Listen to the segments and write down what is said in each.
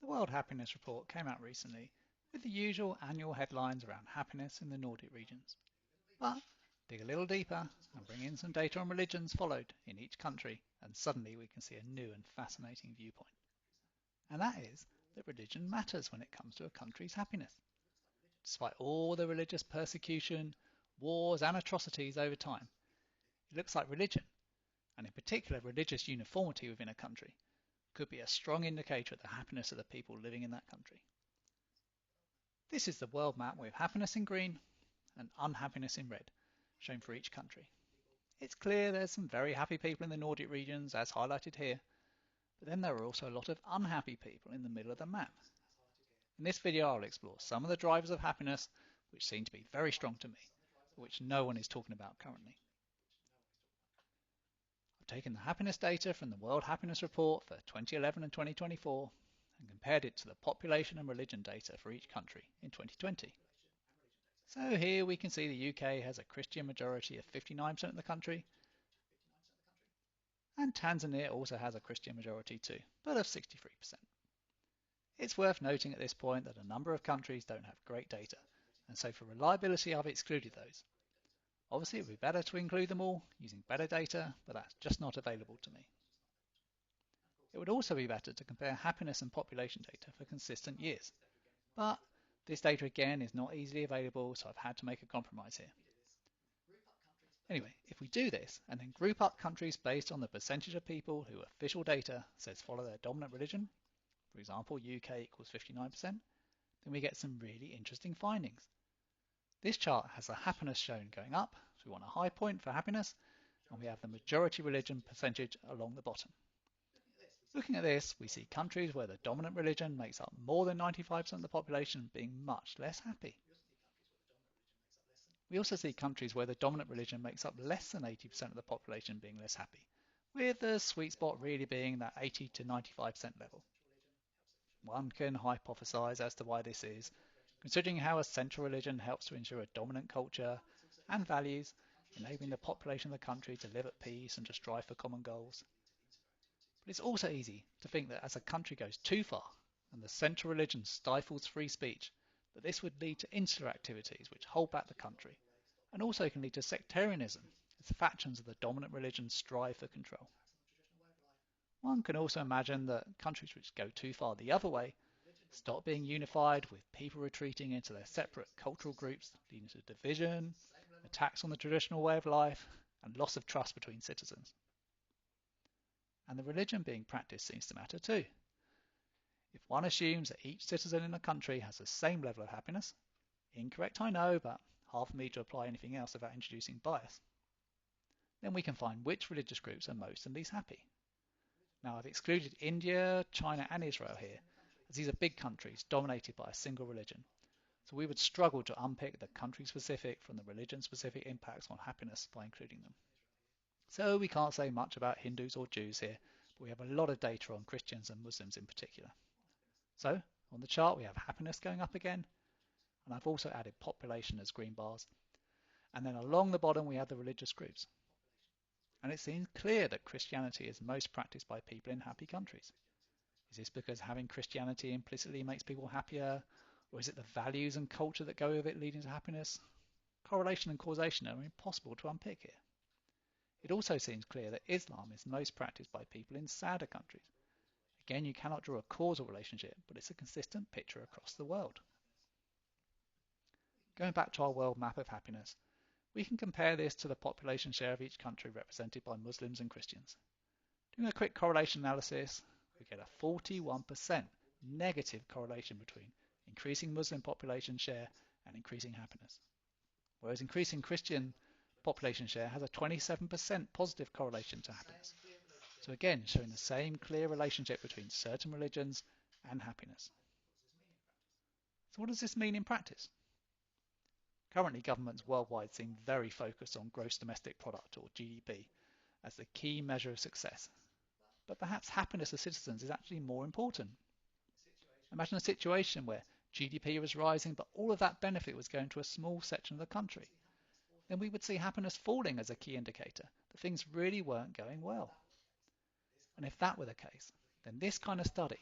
The World Happiness Report came out recently with the usual annual headlines around happiness in the Nordic regions. But dig a little deeper and bring in some data on religions followed in each country, and suddenly we can see a new and fascinating viewpoint. And that is that religion matters when it comes to a country's happiness. Despite all the religious persecution, wars, and atrocities over time, it looks like religion, and in particular religious uniformity within a country, could be a strong indicator of the happiness of the people living in that country. This is the world map with happiness in green and unhappiness in red, shown for each country. It's clear there's some very happy people in the Nordic regions, as highlighted here, but then there are also a lot of unhappy people in the middle of the map. In this video I'll explore some of the drivers of happiness which seem to be very strong to me, but which no one is talking about currently. I've taken the happiness data from the World Happiness Report for 2011 and 2024 and compared it to the population and religion data for each country in 2020. So here we can see the UK has a Christian majority of 59% of the country, and Tanzania also has a Christian majority too, but of 63%. It's worth noting at this point that a number of countries don't have great data, and so for reliability I've excluded those. Obviously it would be better to include them all using better data, but that's just not available to me. It would also be better to compare happiness and population data for consistent years, but this data again is not easily available, so I've had to make a compromise here. Anyway, if we do this and then group up countries based on the percentage of people who official data says follow their dominant religion, for example UK equals 59%, then we get some really interesting findings. This chart has the happiness shown going up, so we want a high point for happiness, and we have the majority religion percentage along the bottom. Looking at this, we see countries where the dominant religion makes up more than 95% of the population being much less happy. We also see countries where the dominant religion makes up less than 80% of the population being less happy, with the sweet spot really being that 80 to 95% level. One can hypothesize as to why this is, considering how a central religion helps to ensure a dominant culture and values, enabling the population of the country to live at peace and to strive for common goals. But it's also easy to think that as a country goes too far and the central religion stifles free speech, that this would lead to insular activities which hold back the country, and also can lead to sectarianism as factions of the dominant religion strive for control. One can also imagine that countries which go too far the other way stop being unified, with people retreating into their separate cultural groups, leading to division, attacks on the traditional way of life, and loss of trust between citizens. And the religion being practiced seems to matter too. If one assumes that each citizen in a country has the same level of happiness, incorrect I know, but hard for me to apply anything else without introducing bias, then we can find which religious groups are most and least happy. Now I've excluded India, China and Israel here, as these are big countries dominated by a single religion, so we would struggle to unpick the country-specific from the religion-specific impacts on happiness by including them. So we can't say much about Hindus or Jews here, but we have a lot of data on Christians and Muslims in particular. So on the chart we have happiness going up again, and I've also added population as green bars, and then along the bottom we have the religious groups. And it seems clear that Christianity is most practiced by people in happy countries. Is this because having Christianity implicitly makes people happier, or is it the values and culture that go with it leading to happiness? Correlation and causation are impossible to unpick here. It also seems clear that Islam is most practiced by people in sadder countries. Again, you cannot draw a causal relationship, but it's a consistent picture across the world. Going back to our world map of happiness, we can compare this to the population share of each country represented by Muslims and Christians. Doing a quick correlation analysis, we get a 41% negative correlation between increasing Muslim population share and increasing happiness, whereas increasing Christian population share has a 27% positive correlation to happiness. So again, showing the same clear relationship between certain religions and happiness. So what does this mean in practice? Currently, governments worldwide seem very focused on gross domestic product, or GDP, as the key measure of success. But perhaps happiness of citizens is actually more important. Imagine a situation where GDP was rising, but all of that benefit was going to a small section of the country. Then we would see happiness falling as a key indicator that things really weren't going well. And if that were the case, then this kind of study,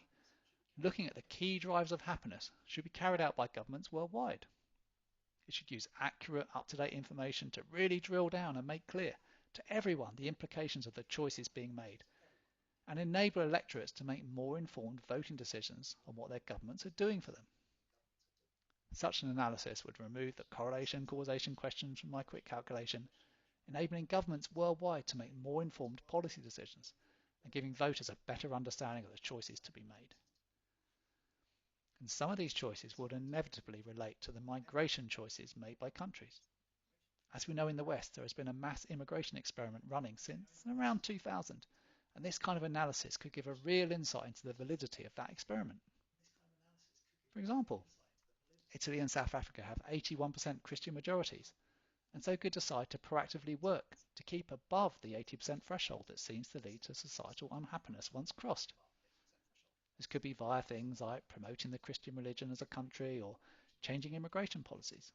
looking at the key drivers of happiness should be carried out by governments worldwide. It should use accurate, up-to-date information to really drill down and make clear to everyone the implications of the choices being made and enable electorates to make more informed voting decisions on what their governments are doing for them. Such an analysis would remove the correlation causation questions from my quick calculation, enabling governments worldwide to make more informed policy decisions and giving voters a better understanding of the choices to be made. And some of these choices would inevitably relate to the migration choices made by countries. As we know in the West, there has been a mass immigration experiment running since around 2000, and this kind of analysis could give a real insight into the validity of that experiment. For example, Italy and South Africa have 81% Christian majorities, and so could decide to proactively work to keep above the 80% threshold that seems to lead to societal unhappiness once crossed. This could be via things like promoting the Christian religion as a country or changing immigration policies.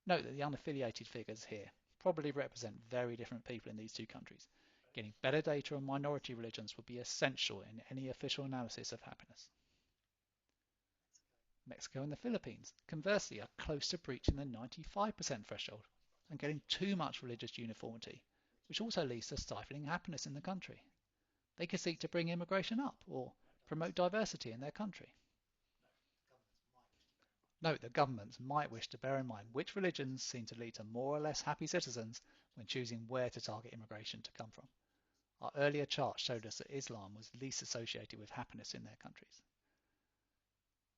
Note that the unaffiliated figures here probably represent very different people in these two countries. Getting better data on minority religions would be essential in any official analysis of happiness. Mexico and the Philippines, conversely, are close to breaching the 95% threshold and getting too much religious uniformity, which also leads to stifling happiness in the country. They could seek to bring immigration up or promote diversity in their country. Note that governments might wish to bear in mind which religions seem to lead to more or less happy citizens when choosing where to target immigration to come from. Our earlier chart showed us that Islam was least associated with happiness in their countries.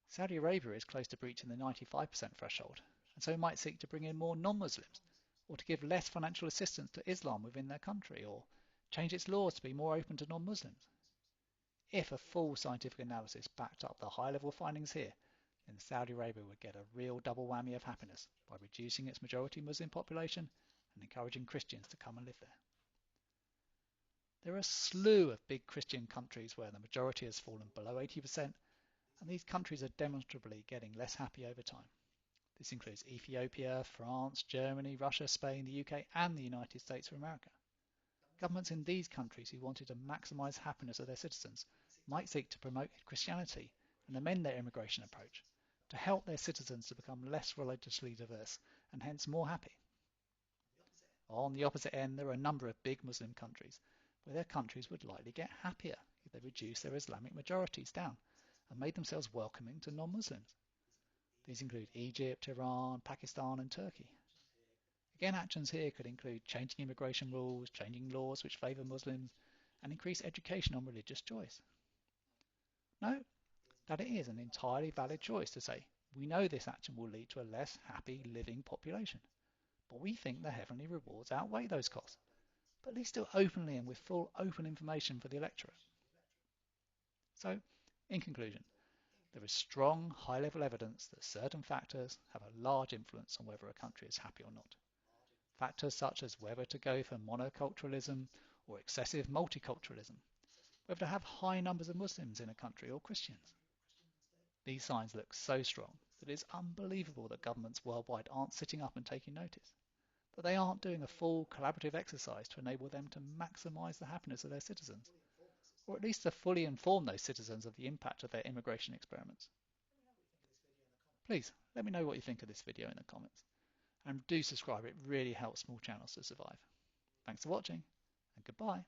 Saudi Arabia is close to breaching the 95% threshold, and so might seek to bring in more non-Muslims, or to give less financial assistance to Islam within their country, or change its laws to be more open to non-Muslims. If a full scientific analysis backed up the high-level findings here, then Saudi Arabia would get a real double whammy of happiness by reducing its majority Muslim population and encouraging Christians to come and live there. There are a slew of big Christian countries where the majority has fallen below 80%, and these countries are demonstrably getting less happy over time. This includes Ethiopia, France, Germany, Russia, Spain, the UK, and the United States of America. Governments in these countries who wanted to maximise happiness of their citizens might seek to promote Christianity and amend their immigration approach to help their citizens to become less religiously diverse and hence more happy. On the opposite end, there are a number of big Muslim countries where their countries would likely get happier if they reduced their Islamic majorities down and made themselves welcoming to non-Muslims. These include Egypt, Iran, Pakistan, and Turkey. Again, actions here could include changing immigration rules, changing laws which favour Muslims, and increase education on religious choice. Note that it is an entirely valid choice to say, we know this action will lead to a less happy living population, but we think the heavenly rewards outweigh those costs, but at least do it openly and with full open information for the electorate. So, in conclusion, there is strong high-level evidence that certain factors have a large influence on whether a country is happy or not. Factors such as whether to go for monoculturalism or excessive multiculturalism, whether to have high numbers of Muslims in a country or Christians. These signs look so strong that it is unbelievable that governments worldwide aren't sitting up and taking notice, that they aren't doing a full collaborative exercise to enable them to maximise the happiness of their citizens, or at least to fully inform those citizens of the impact of their immigration experiments. Please let me know what you think of this video in the comments, and do subscribe, it really helps small channels to survive. Thanks for watching, and goodbye.